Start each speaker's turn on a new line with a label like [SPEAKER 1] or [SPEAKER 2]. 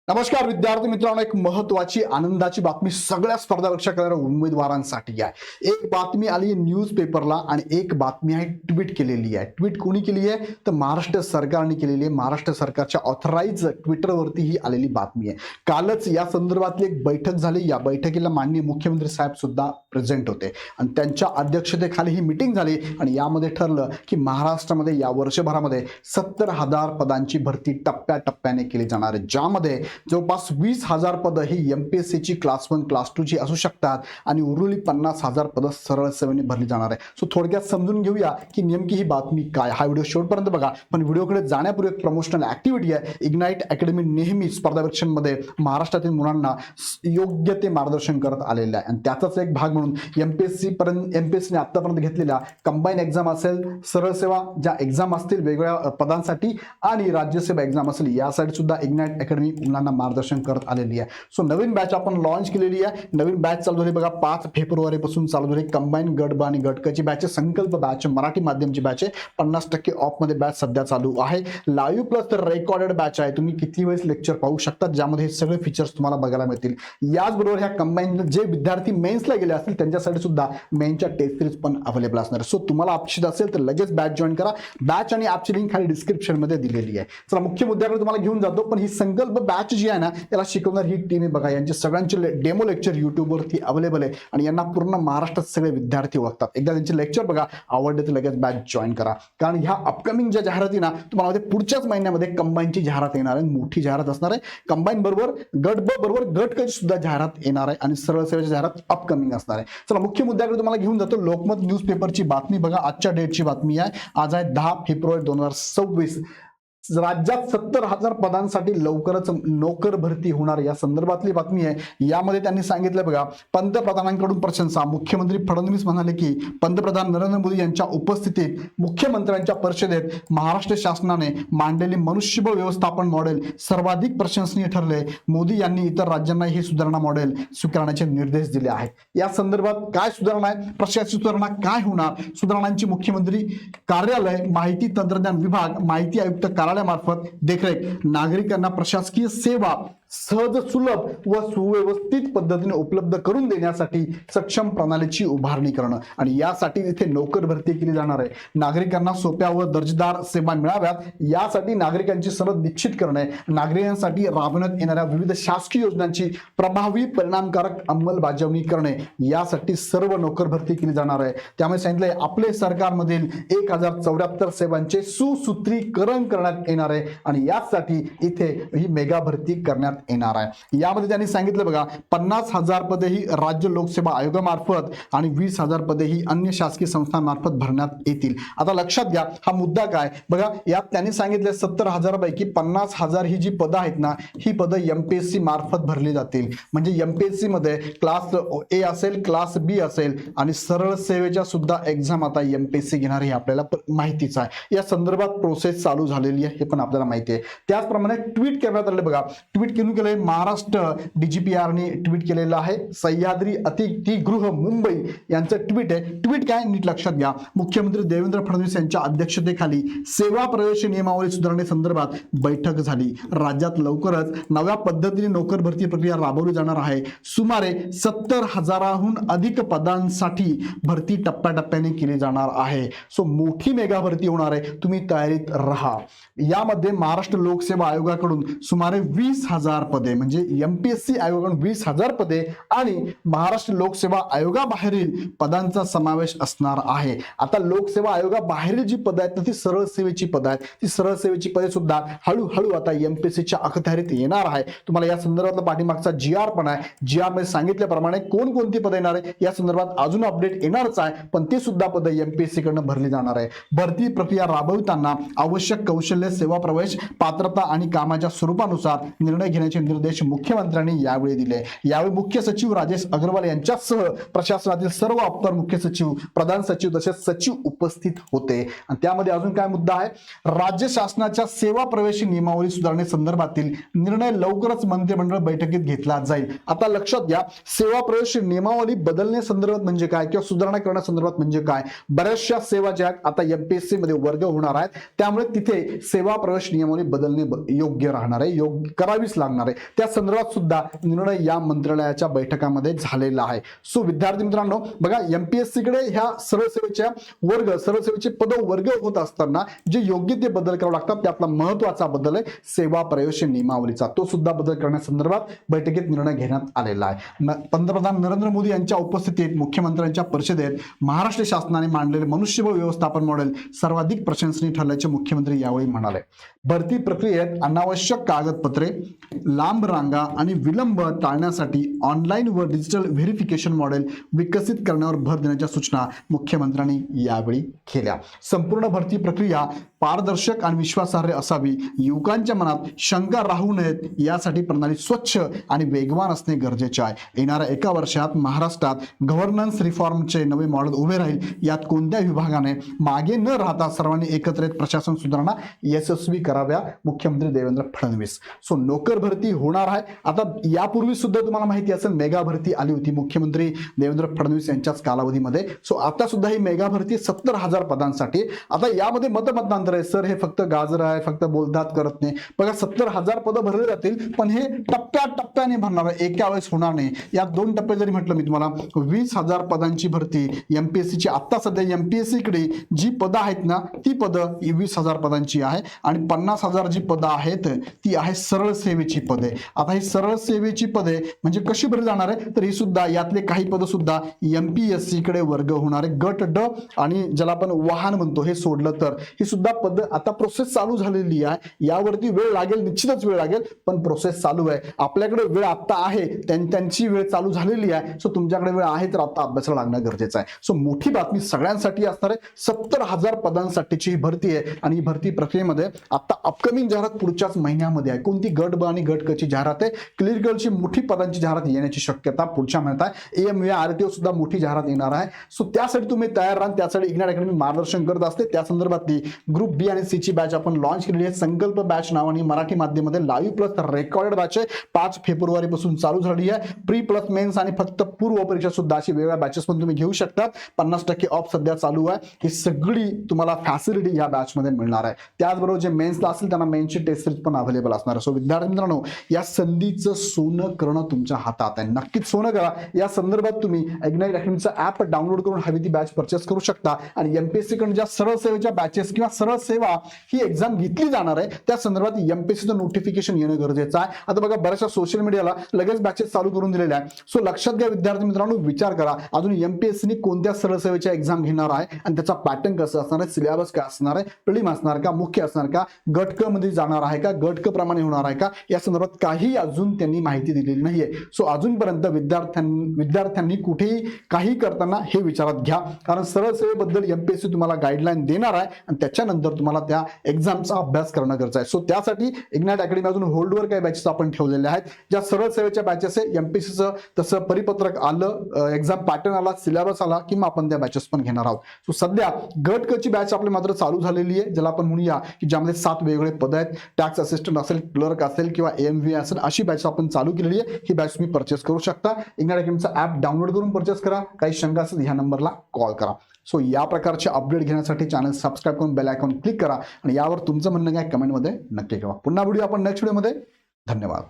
[SPEAKER 1] नमस्कार विद्यार्थी मित्रांनो, एक महत्वाची आनंदाची बातमी सगळ्या स्पर्धा परीक्षा करणाऱ्या उमेदवारांसाठी आहे। एक बातमी आली आहे न्यूज पेपरला आणि एक बातमी आहे ट्विट केलेली आहे। ट्विट कोणी केली आहे तर महाराष्ट्र सरकारने केलेली आहे। महाराष्ट्र सरकारच्या ऑथराइज ट्विटरवरती ही आलेली बातमी आहे। कालच या संदर्भातली एक बैठक झाली। या बैठकीला माननीय मुख्यमंत्री साहेब सुद्धा प्रेझेंट होते आणि त्यांच्या अध्यक्षतेखाली ही मीटिंग झाली आणि यामध्ये ठरलं की महाराष्ट्रामध्ये या वर्षभरामध्ये 70,000 पदांची भरती टप्प्याटप्प्याने केली जाणार आहे, ज्यामध्ये जवळपास 20,000 पदं ही एमपीएससीची क्लास 1 क्लास 2 ची असू शकतात आणि उर्वरित 50,000 पदं सरळ सेवेने भरली जाणार आहे। सो थोडक्यात समजून घेऊया की नेमकी ही बातमी काय। हा व्हिडिओ शेवटपर्यंत बघा, पण व्हिडिओकडे जाण्यापूर्वी एक प्रमोशनल ऍक्टिव्हिटी आहे। इग्नाइट अकॅडमी नेहमी स्पर्धा परीक्षांमध्ये महाराष्ट्रातील मुलांना योग्य ते मार्गदर्शन करत आलेलं आहे आणि त्याचाच एक भाग म्हणून एमपीएससीने आतापर्यंत घेतलेल्या कंबाईन एक्झाम असेल, सरळ सेवा ज्या एक्झाम असतील वेगवेगळ्या पदांसाठी आणि राज्यसेवा एक्झाम असेल, यासाठी सुद्धा इग्नाइट अकॅडमी मुलांना मार्गदर्शन करत आलेली आहे। सो नवीन बॅच आपण लॉन्च केलेली आहे। नवीन बॅच चालू झाली बघा, 5 फेब्रुवारी पासून चालू झाली। कंबाईन गट ब आणि गट क ची बॅच, संकल्प बॅच मराठी माध्यमची बॅच आहे। 50% ऑफ मध्ये बॅच सध्या चालू आहे। लाईव्ह प्लस तर रेकॉर्डेड बॅच आहे। तुम्ही किती वेळेस लेक्चर पाहू शकता, ज्यामध्ये हे सगळे फीचर्स तुम्हाला बघायला मिळतील। याचबरोबर ह्या कंबाईन जे विद्यार्थी मेन्सला गेले असतील त्यांच्यासाठी सुद्धा मेन्सच्या टेस्ट सिरीज पण अवेलेबल असणार आहे। सो तुम्हाला अपेक्षित असेल तर लगेच बॅच जॉईन करा। बॅच आणि ॲपची लिंक खाली डिस्क्रिप्शन मध्ये दिलेली आहे। चला मुख्य मुद्द्याकडे तुम्हाला घेऊन जातो, पण ही संकल्प बॅच जी आहे ना, याला शिकवणार ही टीम आहे बघा। यांचे सगळ्यांचे डेमो लेक्चर YouTube वरती अवेलेबल आहे आणि यांना पूर्ण महाराष्ट्रात सगळे विद्यार्थी ओळखतात। एकदा त्यांचे लेक्चर बघा, आवडले तर लगेच बॅच जॉईन करा, कारण ह्या अपकमिंग ज्या जाहिराती ना तुम्हाला पुढच्याच महिन्यामध्ये कंबाईनची जाहिरात येणार आहे। मोठी जाहिरात असणार आहे। कंबाईन बरोबर गट ब बरोबर गट क ची सुद्धा जाहिरात येणार आहे आणि सरळ सेवेची जाहिरात अपकमिंग असणार आहे। चला मुख्य मुद्द्याकडे तुम्हाला घेऊन जातो। लोकमत न्यूज पेपरची बातमी बघा, आजच्या डेटची बातमी आहे। आज आहे 10 फेब्रुवारी 2026। राज्यात 70,000 पदांसाठी लवकरच नोकर भरती होणार या संदर्भातली बातमी आहे। यामध्ये त्यांनी सांगितलं बघा, पंतप्रधानांकडून प्रशंसा। मुख्यमंत्री फडणवीस म्हणाले की पंतप्रधान नरेंद्र मोदी यांच्या उपस्थितीत मुख्यमंत्र्यांच्या परिषदेत महाराष्ट्र शासनाने मांडलेले मनुष्यबळ व्यवस्थापन मॉडेल सर्वाधिक प्रशंसनीय ठरले। मोदी यांनी इतर राज्यांना हे सुधारणा मॉडेल स्वीकारण्याचे निर्देश दिले आहेत। या संदर्भात काय सुधारणा आहे, प्रशासकीय सुधारणा काय होणार, सुधारणांची मुख्यमंत्री कार्यालय, माहिती तंत्रज्ञान विभाग, माहिती आयुक्त कार्यालयामार्फत देखरेख, नागरिकांना प्रशासकीय सेवा सहज, सुलभ व सुव्यवस्थित पद्धतीने उपलब्ध करून देण्यासाठी सक्षम प्रणालीची उभारणी करणं आणि यासाठी इथे नोकर भरती केली जाणार आहे। नागरिकांना सोप्या व दर्जेदार सेवा मिळाव्यात यासाठी नागरिकांची सनद निश्चित करणे, नागरिकांसाठी राबवण्यात येणाऱ्या विविध शासकीय योजनांची प्रभावी परिणामकारक अंमलबजावणी करणे, यासाठी सर्व नोकर भरती केली जाणार आहे। त्यामुळे सांगितलंय आपले सरकारमधील 1074 सेवांचे सुसूत्रीकरण करण्यात येणार आहे आणि यासाठी इथे ही मेगा भरती करण्यात येणार आहे। यामध्ये त्यांनी सांगितलं बघा, 50,000 पदे ही राज्य लोकसेवा आयोगामार्फत आणि 20,000 पदे ही अन्य शासकीय संस्थांमार्फत भरण्यात येतील। आता लक्षात घ्या हा मुद्दा काय बघा, यात त्यांनी सांगितले 70,000 पैकी 50,000 ही जी पदं आहेत ना, ही पदं एमपीएससी मार्फत भरली जातील। म्हणजे एमपीएससी मध्ये क्लास ए असेल, क्लास बी असेल आणि सरळ सेवेच्या सुद्धा एक्झाम आता एमपीएससी घेणार हे आपल्याला माहितीच आहे। या संदर्भात प्रोसेस चालू झालेली आहे हे पण आपल्याला माहिती आहे। त्याचप्रमाणे ट्विट करण्यात आले बघा, ट्विट केले महाराष्ट्र डीजीपीआरने ट्विट केलेलं आहे। सह्याद्री अतिथीगृह मुंबई यांचं ट्विट आहे। ट्विट काय नीट लक्षात घ्या, मुख्यमंत्री देवेंद्र फडणवीस यांच्या अध्यक्षतेखाली सेवा प्रवेश नियमावली सुधारणेसंदर्भात बैठक झाली। राज्यात लवकरच नव्या पद्धतीने नोकर भरती प्रक्रिया राबवली जाणार आहे। सुमारे 70,000हून अधिक पदांसाठी भरती टप्प्याटप्प्याने केली जाणार आहे। सो मोठी मेगा भरती होणार आहे, तुम्ही तयारीत राहा। यामध्ये महाराष्ट्र लोकसेवा आयोगाकडून सुमारे 20,000 पदे, म्हणजे एमपीएससी आयोगाकडून 20,000 पदे आणि महाराष्ट्र लोकसेवा आयोगाबाहेरील पदांचा समावेश असणार आहे। आता लोकसेवा आयोगाबाहेरील जी पदं आहेत ती सरळ सेवेची पदं आहेत। ती सरळ सेवेची पदे सुद्धा हळूहळू आता एमपीएससीच्या अखत्यारीत येणार आहे। तुम्हाला या संदर्भातला पाठीमागचा जीआर पण आहे। जीआर मध्ये सांगितल्याप्रमाणे कोणकोणती पदं येणार आहे या संदर्भात अजून अपडेट येणारच आहे, पण ते सुद्धा पदं एमपीएससी कडून भरली जाणार आहे। भरती प्रक्रिया राबवताना आवश्यक कौशल्य, सेवा प्रवेश, पात्रता आणि कामाच्या स्वरूपानुसार निर्णय घेण्याचे निर्देश मुख्यमंत्र्यांनी यावेळी दिले। यावेळी मुख्य सचिव राजेश अग्रवाल यांच्यासह प्रशासनातील सर्व अपर मुख्य सचिव, प्रधान सचिव तसेच सचिव उपस्थित होते। आणि त्यामध्ये अजून काय मुद्दा आहे, राज्य शासनाच्या सेवा प्रवेश नियमावली सुधारणेसंदर्भातील निर्णय लवकरच मंत्रिमंडळ बैठकीत घेतला जाईल। आता लक्षात घ्या, सेवा प्रवेश नियमावली बदलण्यासंदर्भात म्हणजे काय किंवा सुधारणा करण्यासंदर्भात म्हणजे काय, बऱ्याचशा सेवा ज्या आता एमपीएससी मध्ये वर्ग होणार आहेत, त्यामुळे तिथे सेवा प्रवेश नियमावली बदलणे योग्य राहणार आहे, योग्य करावीच लागणार करणार आहे त्या संदर्भात सुद्धा निर्णय या मंत्रालयाच्या बैठकामध्ये झालेला आहे. सो विद्यार्थी मित्रांनो बघा, एमपीएससी कडे ह्या सरळ सेवेच्या सरळ सेवेचे पद वर्ग होत असताना जे योग्य ते बदल करावे लागतात त्यातला महत्वाचा बदल आहे सेवा प्रवेश नियमावलीचा. तो सुद्धा बदल करण्यासंदर्भात बैठकीत निर्णय घेण्यात आलेला आहे. पंतप्रधान नरेंद्र मोदी यांच्या उपस्थितीत मुख्यमंत्र्यांच्या परिषदेत महाराष्ट्र शासनाने मांडलेले मनुष्यबळ व्यवस्थापन मॉडेल सर्वाधिक प्रशंसनीय ठरल्याचे मुख्यमंत्री यावेळी म्हणाले. भरती प्रक्रियेत अनावश्यक कागदपत्रे, लांब रांगा आणि विलंब टाळण्यासाठी ऑनलाईन व डिजिटल व्हेरिफिकेशन मॉडेल विकसित करण्यावर भर देण्याच्या सूचना मुख्यमंत्र्यांनी यावेळी केल्या. संपूर्ण भरती प्रक्रिया पारदर्शक आणि विश्वासार्ह असावी, युवकांच्या मनात शंका राहू नयेत यासाठी प्रणाली स्वच्छ आणि वेगवान असणे गरजेचे आहे. येणाऱ्या एका वर्षात महाराष्ट्रात गव्हर्नन्स रिफॉर्मचे नवे मॉडेल उभे राहील. यात कोणत्या विभागाने मागे न राहता सर्वांनी एकत्रित प्रशासन सुधारणा यशस्वी कराव्या. मुख्यमंत्री देवेंद्र फडणवीस. सो नोकर भरती होणार आहे. आता यापूर्वी सुद्धा तुम्हाला माहिती असेल मेगा भरती आली होती मुख्यमंत्री देवेंद्र फडणवीस यांच्याच कालावधीमध्ये. सो आता सुद्धा ही मेगा भरती 70,000 पदांसाठी. आता यामध्ये मतमतांतर आहे, सर हे फक्त गाजर आहे, फक्त बोलतात करत नाही. बघा 70,000 पदं भरले जातील पण हे टप्प्याटप्प्याने भरणार आहे, एका वेळेस होणार नाही. या 2 टप्पे जरी म्हटलं मी तुम्हाला 20,000 पदांची भरती एमपीएससीची. आता सध्या एमपीएससी कडे जी पदं आहेत ना ती पदं 20,000 पदांची आहे आणि 50,000 जी पदं आहेत ती आहे सरळ सेवेची पदे. आता ही सरळ सेवेची पदे म्हणजे कशी भरली जाणार आहे तर ही सुद्धा यातले काही पदं सुद्धा एमपीएससी कडे वर्ग होणार आहे. गट ड आणि ज्याला आपण वाहन म्हणतो हे सोडलं तर ही सुद्धा पद आता प्रोसेस चालू झालेली आहे. यावरती वेळ लागेल, निश्चितच वेळ लागेल पण प्रोसेस चालू आहे. आपल्याकडे वेळ आता आहे, त्यांची वेळ चालू झालेली आहे. सो तुमच्याकडे वेळ आहे तर आता अभ्यासाला लागणं गरजेचं आहे. सो मोठी बातमी सगळ्यांसाठी असणार आहे. 70,000 पदांसाठीची ही भरती आहे आणि ही भरती प्रक्रियेमध्ये आता अपकमिंग जाहिरात पुढच्याच महिन्यामध्ये आहे. कोणती गट ब आणि गट क ची जाहिरात आहे. क्लिअरची मोठी पदांची जाहिरात येण्याची शक्यता पुढच्या महिन्यात आहे. एएमव्ही आरटीओ सुद्धा मोठी जाहिरात येणार आहे. सो त्यासाठी तुम्ही तयार राहा. त्यासाठी इग्नाइट अकॅडमी मार्गदर्शन करत असते. त्या संदर्भातली ग्रुप बी आणि सी ची बॅच आपण लॉन्च केलेली आहे. संकल्प बॅच नावाने मराठी माध्यमामध्ये लाईव्ह प्लस रेकॉर्डेड बॅच आहे. 5 फेब्रुवारी पासून चालू झाली आहे. प्री प्लस मेन्स आणि फक्त पूर्व परीक्षा सुद्धा अशी वेगळ्या बॅचेस पण तुम्ही घेऊ शकता. 50% ऑफ सध्या चालू आहे. ही सगळी तुम्हाला फॅसिलिटी या बॅच मध्ये मिळणार आहे. त्याचबरोबर जे मेन्सला असेल त्यांना मेन्सची टेस्ट सिरीज पण अवेलेबल असणार आहे. सो विद्यार्थी मित्रांनो या संधीचं सोनं करणं तुमच्या हातात आहे. नक्कीच सोनं करा. या संदर्भात तुम्ही इग्नाइट अकॅडमीचं ऍप डाउनलोड करून हवी ती बॅच परचेस करू शकता आणि एमपीएससी कडून ज्या सरळ सेवेच्या बॅचेस किंवा सरळ सेवा ही एक्झाम घेतली जाणार आहे त्या संदर्भात एमपीएससीचं नोटिफिकेशन येणं गरजेचं आहे. आता बघा बऱ्याचशा सोशल मीडियाला लगेच बॅचेस चालू करून दिलेल्या आहे. सो लक्षात घ्या विद्यार्थी मित्रांनो, विचार करा अजून एमपीएससीने कोणत्या सरळ सेवेच्या एक्झाम घेणार आहे आणि त्याचा पॅटर्न कसं असणार आहे, सिलेबस काय असणार आहे, प्रिलिम असणार का, मुख्य असणार का, गट क मध्ये जाणार आहे का, गट क प्रमाणे होणार आहे का, या संदर्भात काही अजून त्यांनी माहिती दिलेली नाहीये. सो अजूनपर्यंत विद्यार्थ्यांनी कुठेही काही करताना हे विचारात घ्या कारण सरळ सेवेबद्दल एमपीएससी तुम्हाला गाईडलाईन देणार आहे आणि त्याच्यानंतर तुम्हाला त्या एक्झामचा अभ्यास करणं गरजेचं आहे. सो त्यासाठी इग्नाइट अकॅडमी अजून होल्डवर काही बॅचेस आपण ठेवलेल्या आहेत ज्या सरळ सेवेच्या बॅचेस आहे. एमपीएससीचं तसं परिपत्रक आलं, एक्झाम पॅटर्न आला, सिलेबस आला की मग आपण त्या बॅचेस पण घेणार आहोत. सो सध्या गट क ची बॅच आपली मात्र चालू झालेली आहे ज्याला आपण म्हणूया की ज्यामध्ये 7 वेगवेगळे पद आहेत. टॅक्स असिस्टंट असेल, क्लर्क असेल किंवा एएमव्ही असेल अशी बॅच आपण चालू केलेली आहे. ही बॅच तुम्ही परचेस करू शकता. इग्नाइट अकॅडमीचा ऍप डाउनलोड करून परचेस करा. काही शंका असेल ह्या नंबरला कॉल करा. सो या प्रकारचे अपडेट घेण्यासाठी चॅनल सबस्क्राईब करून बेल आयकॉन क्लिक करा आणि यावर तुमचं म्हणणं काय कमेंटमध्ये नक्की कळवा. पुन्हा व्हिडिओ आपण नेक्स्ट व्हिडिओमध्ये. धन्यवाद.